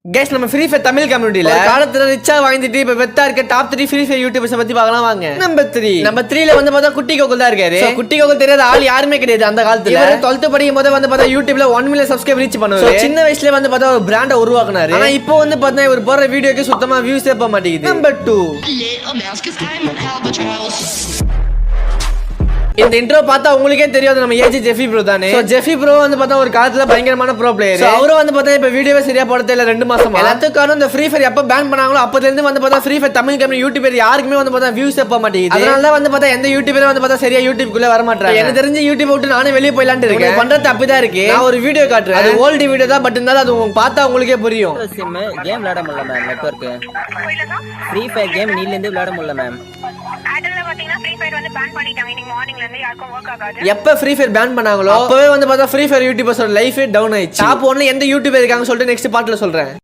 Guys, நம்ம free fire Tamil கம்யூனிட்டில காலத்துல ரிச்சா வாங்கிட்டு இப்ப வெத்தா இருக்க டாப் 3 ஃப்ரீ ஃபயர் யூடியூபர்ஸ் பத்தி பார்க்கலாம் வாங்க. நம்பர் 3ல வந்து பார்த்தா குட்டி கோகுல் தான் இருக்காரு. குட்டி கோகுல் தெரியாத ஆள் யாருமே கிடையாது அந்த காலத்துல. இவர் 12th படிக்கும் போது வந்து பார்த்தா யூடியூப்ல 1 மில்லியன் சப்ஸ்கிரைபர் ரீச் பண்ணுவாரு. சின்ன வயசுல வந்து பார்த்தா ஒரு பிராண்ட உருவாக்குனாரு. ஆனா இப்போ வந்து பார்த்தா இவர் போற வீடியோக்கு சுத்தமா வியூஸே போக மாட்டேங்குது. நம்பர் 2 இந்த இன்ட்ரோ பார்த்தா உங்களுக்கே தெரியாது நம்ம ஏஜி ஜெஃபி ப்ரோ தானே. சோ ஜெஃபி ப்ரோ வந்து பார்த்தா ஒரு காலத்துல பயங்கரமான ப்ரோ பிளேயர். அவரும் வந்து பார்த்தா இப்ப வீடியோவே சரியா போடவே இல்ல 2 மாசமா. எல்லாத்துக்கும் இந்த ஃப்ரீ ஃபயர் எப்ப பேன் பண்ணாங்களோ அப்பத்துல இருந்து வந்து பார்த்தா free fire Tamil community YouTuber யாருக்குமே வந்து பார்த்தா வியூஸ் போக மாட்டேங்குது. அதனால தான் வந்து பார்த்தா எந்த யூடியூபரும் வந்து பார்த்தா சரியா யூடியூப்குள்ள வர மாட்டாங்க. எனக்கு தெரிஞ்சு யூடியூப் விட்டு நானே வெளிய போயிலாம்னு இருக்கேன். பண்றது தப்புதான் இருக்கு. நான் ஒரு வீடியோ காட்டுறேன். அது ஓல்ட் வீடியோ தான், பட் இருந்தாலும் அது உங்களுக்கு பார்த்தா உங்களுக்கே புரியும். சிம் கேம் விளையாட முடியல ma'am. Network free fire game நீல இருந்து விளையாட முடியல மேம். எப்ப ஃப்ரீ ஃபயர் பேன் பண்ணாங்களோ அப்பவே வந்து பார்த்தா ஃப்ரீ ஃபயர் யூடியூபர்ஸோட லைஃபே டவுன் ஆயிடுச்சு. டாப் 1ல எந்த யூடியூபர் இருக்காங்கன்னு சொல்லிட்டு நெக்ஸ்ட் பார்ட்ல சொல்றேன்.